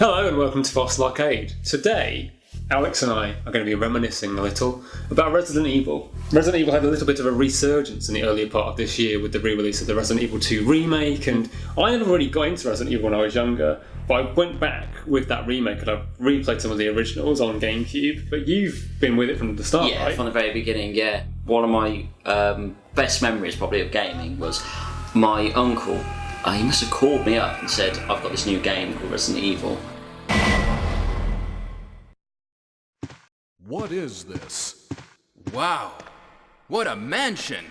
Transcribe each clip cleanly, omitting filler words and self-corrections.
Hello and welcome to Fossil Arcade. Today, Alex and I are going to be reminiscing a little about Resident Evil. Resident Evil had a little bit of a resurgence in the earlier part of this year with the re-release of the Resident Evil 2 remake, and I never really got into Resident Evil when I was younger, but I went back with that remake and I've replayed some of the originals on GameCube, but you've been with it from the start, yeah, right? From the very beginning, yeah. One of my best memories probably of gaming was my uncle. He must have called me up and said, I've got this new game called Resident Evil. What is this? Wow, what a mansion!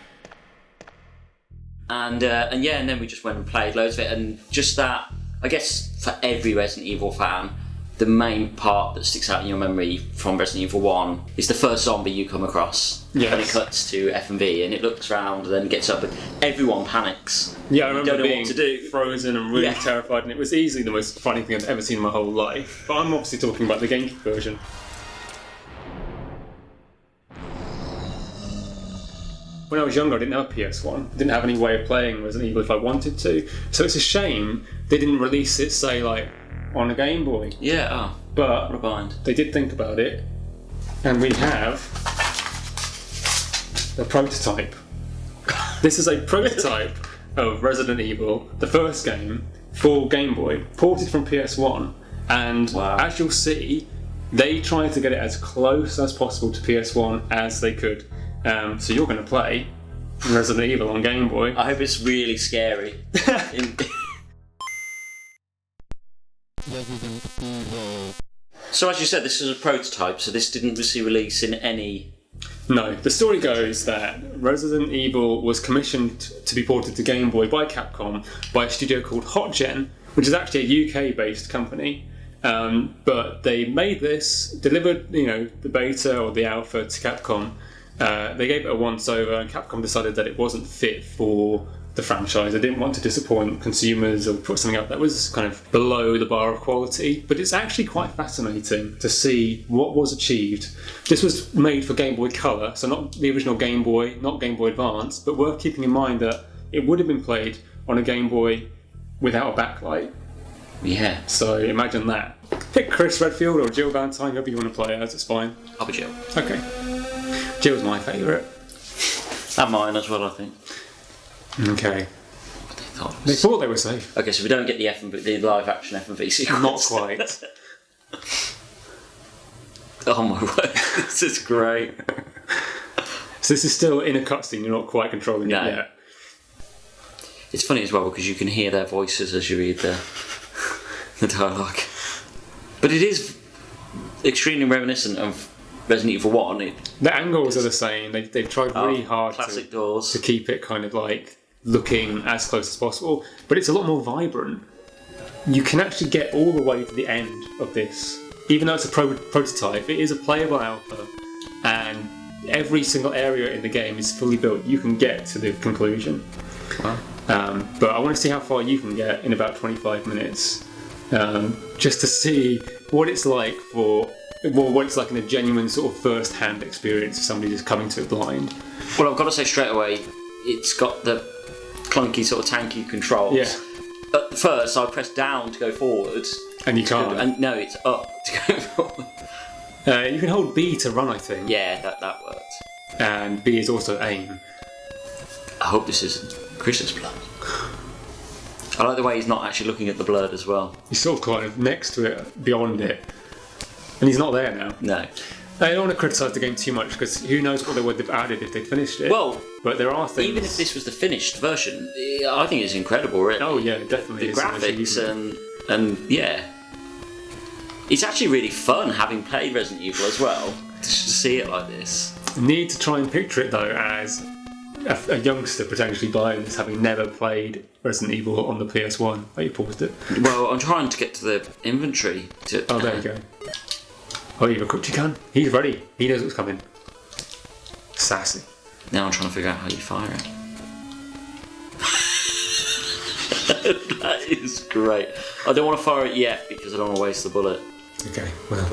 And then we just went and played loads of it, and just that, I guess for every Resident Evil fan, the main part that sticks out in your memory from Resident Evil 1 is the first zombie you come across. Yes. And it cuts to F&V and it looks around and then gets up and everyone panics. Yeah, I remember don't know being what to do. frozen and really terrified, and it was easily the most funny thing I've ever seen in my whole life. But I'm obviously talking about the GameCube version. When I was younger, I didn't have a PS1. I didn't have any way of playing Resident Evil if I wanted to. So it's a shame they didn't release it, say, like, on a Game Boy. Yeah, But what a bind. they did think about it, and we have a prototype. This is a prototype of Resident Evil, the first game, for Game Boy, ported from PS1, and as you'll see, they tried to get it as close as possible to PS1 as they could. So you're going to play Resident Evil on Game Boy. I hope it's really scary. So as you said, this is a prototype, so this didn't receive release in any... No, the story goes that Resident Evil was commissioned to be ported to Game Boy by Capcom by a studio called HotGen, which is actually a UK-based company. But they made this, delivered, the beta or the alpha to Capcom. They gave it a once-over, and Capcom decided that it wasn't fit for the franchise. They didn't want to disappoint consumers or put something out that was kind of below the bar of quality. But it's actually quite fascinating to see what was achieved. This was made for Game Boy Color, so not the original Game Boy, not Game Boy Advance, but worth keeping in mind that it would have been played on a Game Boy without a backlight. Yeah. So imagine that. Pick Chris Redfield or Jill Valentine, whoever you want to play as, it's fine. I'll be Jill. Okay. Jill's my favourite. And mine as well, I think. Okay. They thought they were safe. Okay, so we don't get the live action F&V sequence. Not quite. Oh my word, this is great. So this is still in a cutscene, you're not quite controlling it yet. It's funny as well because you can hear their voices as you read the dialogue. But it is extremely reminiscent of Resident Evil 1. The angles are the same. They've tried really hard doors. to keep it kind of like looking as close as possible, but it's a lot more vibrant. You can actually get all the way to the end of this. Even though it's a prototype, it is a playable alpha, and every single area in the game is fully built. You can get to the conclusion. Wow. But I want to see how far you can get in about 25 minutes, just to see what it's like what it's like in a genuine sort of first-hand experience of somebody just coming to it blind. Well, I've got to say straight away, it's got the clunky sort of tanky controls. Yeah. At first, I pressed down to go forward. And you can't. And no, it's up to go forward. You can hold B to run, I think. Yeah, that worked. And B is also aim. I hope this isn't Chris's blood. I like the way he's not actually looking at the blood as well. He's sort of kind of next to it, beyond it. And he's not there now. No. I don't want to criticise the game too much because who knows what they would have added if they'd finished it. Well, but there are things. Even if this was the finished version, I think it's incredible, really. Oh yeah, definitely. The graphics and yeah, it's actually really fun having played Resident Evil as well to see it like this. Need to try and picture it though as a youngster potentially buying this, having never played Resident Evil on the PS1. Oh, you paused it. Well, I'm trying to get to the inventory. Oh, there you go. Oh, you've equipped your gun. He's ready. He knows what's coming. Sassy. Now I'm trying to figure out how you fire it. That is great. I don't want to fire it yet because I don't want to waste the bullet. Okay, well.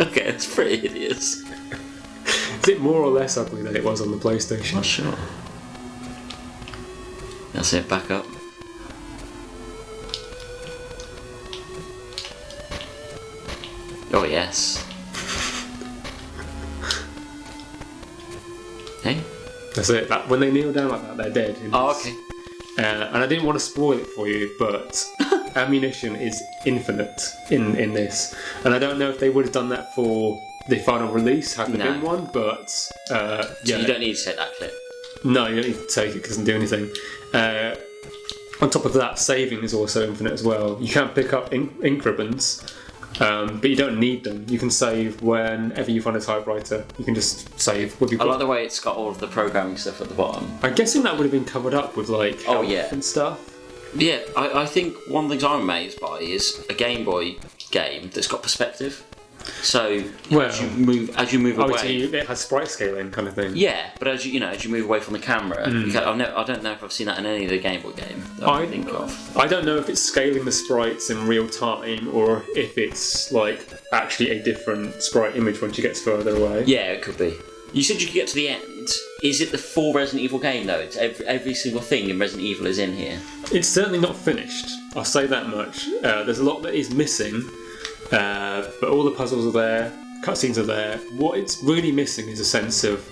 Okay, it's pretty hideous. Is it more or less ugly than it was on the PlayStation? Not sure. That's it, back up. Oh yes. Hey? That's it. When they kneel down like that, they're dead. Oh, okay. And I didn't want to spoil it for you, but ammunition is infinite in this. And I don't know if they would have done that for the final release, had there been one, but So you don't need to take that clip. No, you don't need to take it because it doesn't do anything. On top of that, saving is also infinite as well. You can pick up ink ribbons, but you don't need them. You can save whenever you find a typewriter. You can just save. I like the way it's got all of the programming stuff at the bottom. I'm guessing that would have been covered up with like health and stuff. Yeah, I think one of the things I'm amazed by is a Game Boy game that's got perspective. So as you move away, it has sprite scaling kind of thing. Yeah, but as you move away from the camera, I don't know if I've seen that in any of the Game Boy games that I think of. I don't know if it's scaling the sprites in real time or if it's like actually a different sprite image once you get further away. Yeah, it could be. You said you could get to the end. Is it the full Resident Evil game though? It's every single thing in Resident Evil is in here. It's certainly not finished. I'll say that much. There's a lot that is missing. But all the puzzles are there, cutscenes are there. What it's really missing is a sense of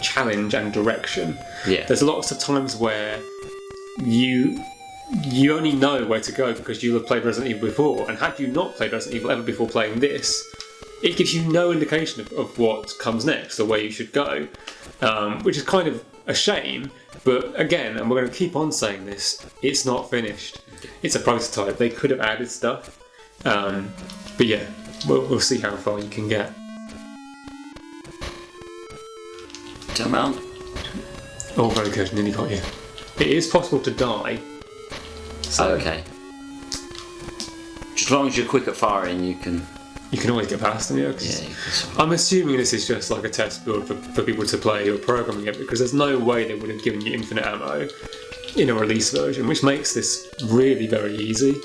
challenge and direction. Yeah. There's lots of times where you only know where to go because you'll have played Resident Evil before, and had you not played Resident Evil ever before playing this, it gives you no indication of what comes next or where you should go, which is kind of a shame. But again, and we're going to keep on saying this, it's not finished. It's a prototype. They could have added stuff. But yeah, we'll see how far you can get. Turn around. Oh, very good. Nearly got you. It is possible to die. So okay. Just as long as you're quick at firing, you can always get past them. Yeah. I'm assuming this is just like a test build for people to play or programming it, because there's no way they would have given you infinite ammo in a release version, which makes this really very easy.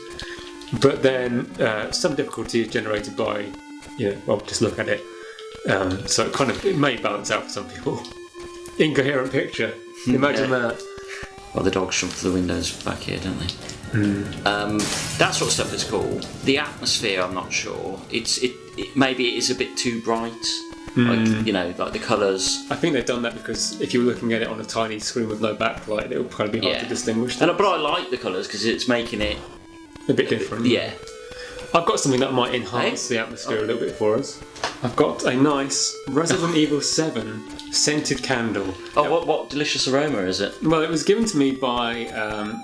But then some difficulty is generated by, just look at it. So it may balance out for some people. Incoherent picture. Imagine that. Well, the dogs jump through the windows back here, don't they? That sort of stuff is cool. The atmosphere, I'm not sure. Maybe it is a bit too bright. Like the colours. I think they've done that because if you were looking at it on a tiny screen with no backlight, it would probably be hard to distinguish them. But I like the colours because it's making it a bit different. Yeah. I've got something that might enhance the atmosphere a little bit for us. I've got a nice Resident Evil 7 scented candle. Oh, what delicious aroma is it? Well, it was given to me by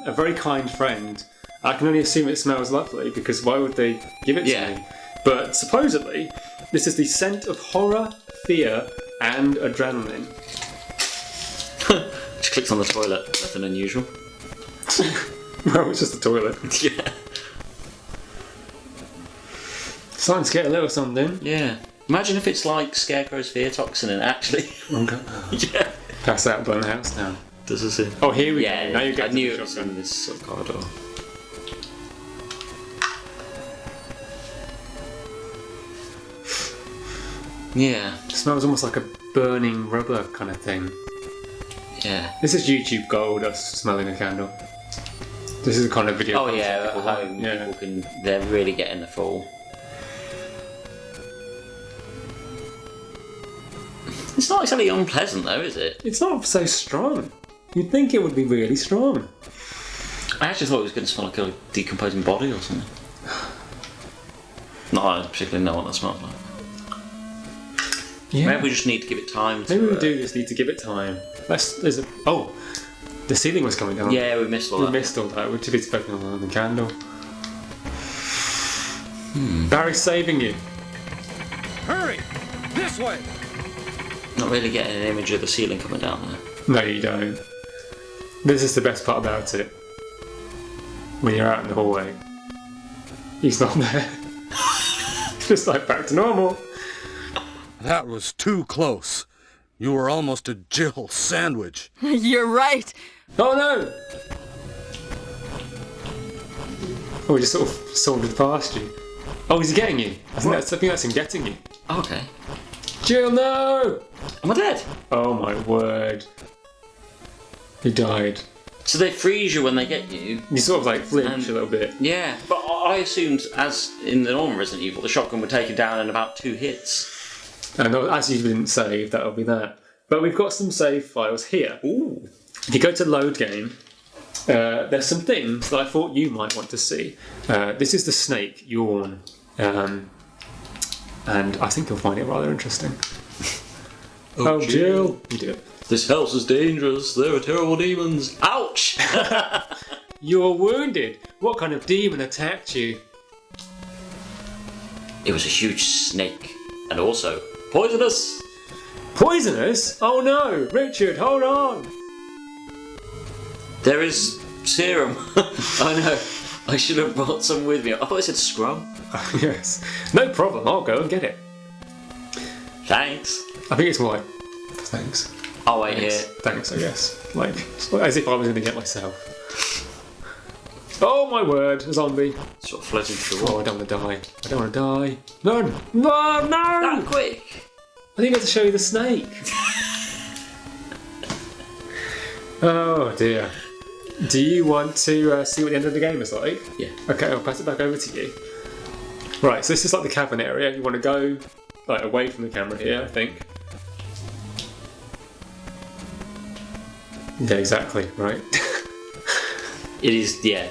a very kind friend. I can only assume it smells lovely, because why would they give it to me? But supposedly, this is the scent of horror, fear, and adrenaline. Just clicks on the toilet. Nothing unusual. Well, it's just a toilet. Yeah. Starting to get a little something. Yeah. Imagine if it's like Scarecrow's fear toxin and actually. Okay. Yeah. Pass out and burn the house down. Does this it? Oh, here we go. Now you get I to knew the it was shotgun. in this sort of corridor. Yeah. It smells almost like a burning rubber kind of thing. Yeah. This is YouTube gold, us smelling a candle. This is the kind of video. Oh yeah, at people home like. people they're really getting the full. It's not exactly unpleasant though, is it? It's not so strong. You'd think it would be really strong. I actually thought it was going to smell like a decomposing body or something. Not I particularly know what that smells like. Yeah. Maybe we just need to give it time. Maybe we do just need to give it time. The ceiling was coming down. Yeah, we missed all that. We missed all that. We're too busy focusing on the candle. Barry's saving you. Hurry! This way! Not really getting an image of the ceiling coming down there. No, you don't. This is the best part about it. When you're out in the hallway, he's not there. Just like back to normal. That was too close. You were almost a Jill sandwich. You're right. Oh no! Oh, we just sort of sauntered past you. Oh, is he getting you? I think that's him getting you. Oh, okay. Jill, no! Am I dead? Oh my word. He died. So they freeze you when they get you. You sort of like flinch a little bit. Yeah, but I assumed, as in the normal Resident Evil, the shotgun would take you down in about 2 hits. And as you didn't save, that'll be that. But we've got some save files here. Ooh. If you go to load game, there's some things that I thought you might want to see. This is the snake, Yawn. And I think you'll find it rather interesting. Oh, Jill! You do it. This house is dangerous. There are terrible demons. Ouch! You're wounded. What kind of demon attacked you? It was a huge snake. And also poisonous. Poisonous? Oh no! Richard, hold on! There is serum. I know. I should have brought some with me. I thought it said scrum. Yes. No problem, I'll go and get it. Thanks. I think it's more like, thanks. I'll wait here. Thanks, I guess. Like, as if I was going to get myself. Oh my word, a zombie. Sort of floating through the Oh, wall. I don't want to die. I don't want to die. No! No! No! That quick! I think I have to show you the snake. Oh dear. Do you want to see what the end of the game is like? Yeah. Okay, I'll pass it back over to you. Right, so this is like the cabin area. You want to go like away from the camera here, I think. Yeah, exactly, right. It is, yeah.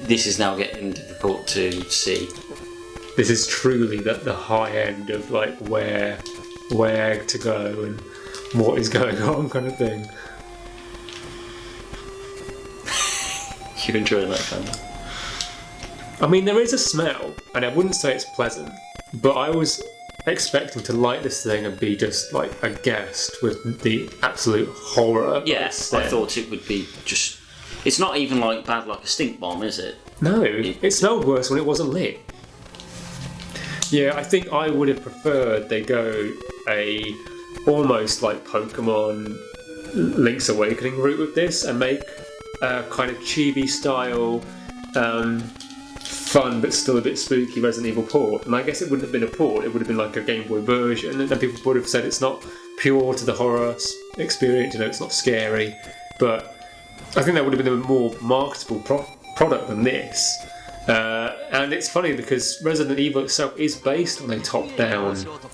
This is now getting difficult to see. This is truly the high end of like where to go and what is going on kind of thing. You're enjoying that kind of. I mean, there is a smell, and I wouldn't say it's pleasant, but I was expecting to light this thing and be just like aghast with the absolute horror. Yes, I thought it would be just. It's not even like bad like a stink bomb, is it? No, it smelled worse when it wasn't lit. Yeah, I think I would have preferred they go a almost like Pokemon Link's Awakening route with this and make a kind of chibi style, fun but still a bit spooky Resident Evil port. And I guess it wouldn't have been a port, it would have been like a Game Boy version, and then people would have said it's not pure to the horror experience, you know, it's not scary. But I think that would have been a more marketable product than this. And it's funny because Resident Evil itself is based on a top-down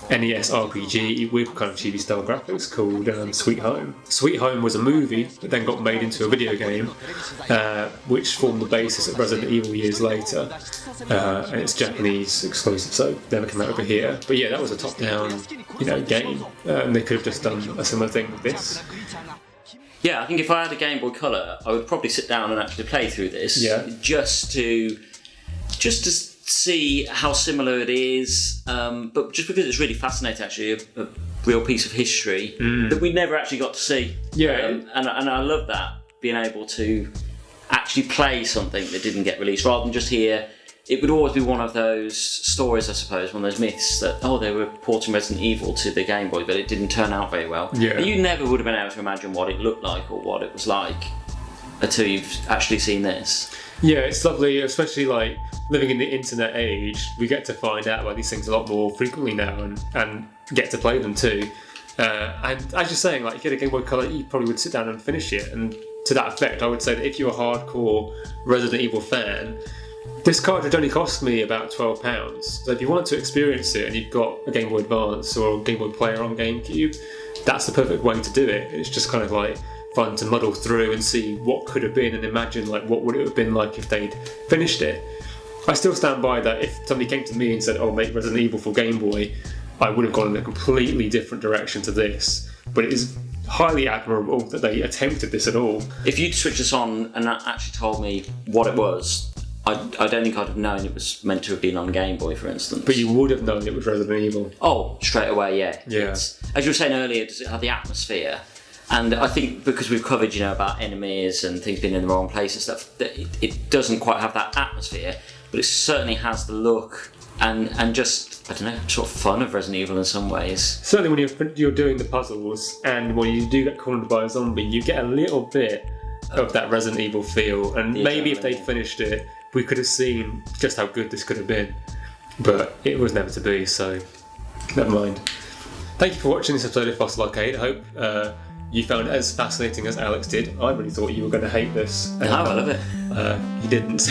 NES RPG with kind of chibi style graphics called Sweet Home. Sweet Home was a movie that then got made into a video game, which formed the basis of Resident Evil years later. And it's Japanese exclusive, so never came out over here. But yeah, that was a top-down, game, and they could have just done a similar thing with this. Yeah, I think if I had a Game Boy Color, I would probably sit down and actually play through this, just to see how similar it is, but just because it's really fascinating, actually, a real piece of history that we never actually got to see. Yeah, and I love that, being able to actually play something that didn't get released, rather than just hear. It would always be one of those stories, I suppose, one of those myths that, they were porting Resident Evil to the Game Boy, but it didn't turn out very well. Yeah. And you never would have been able to imagine what it looked like or what it was like until you've actually seen this. Yeah, it's lovely, especially like living in the internet age, we get to find out about these things a lot more frequently now and get to play them too. And as you're saying, like if you had a Game Boy Color, you probably would sit down and finish it. And to that effect, I would say that if you're a hardcore Resident Evil fan, this cartridge only cost me about £12. So if you wanted to experience it and you've got a Game Boy Advance or a Game Boy Player on GameCube, that's the perfect way to do it. It's just kind of like fun to muddle through and see what could have been and imagine like what would it have been like if they'd finished it. I still stand by that if somebody came to me and said, make Resident Evil for Game Boy, I would have gone in a completely different direction to this. But it is highly admirable that they attempted this at all. If you'd switched this on and actually told me what it was, I don't think I'd have known it was meant to have been on Game Boy, for instance. But you would have known it was Resident Evil. Oh, straight away, yeah. Yeah. As you were saying earlier, does it have the atmosphere? And I think because we've covered, about enemies and things being in the wrong place and stuff, that it doesn't quite have that atmosphere, but it certainly has the look and just, I don't know, sort of fun of Resident Evil in some ways. Certainly when you're doing the puzzles and when you do get cornered by a zombie, you get a little bit of that Resident Evil feel. And maybe if they finished it, we could have seen just how good this could have been. But it was never to be, so never mind. Thank you for watching this episode of Fossil Arcade. I hope you found it as fascinating as Alex did. I really thought you were going to hate this. No, I love it. You didn't.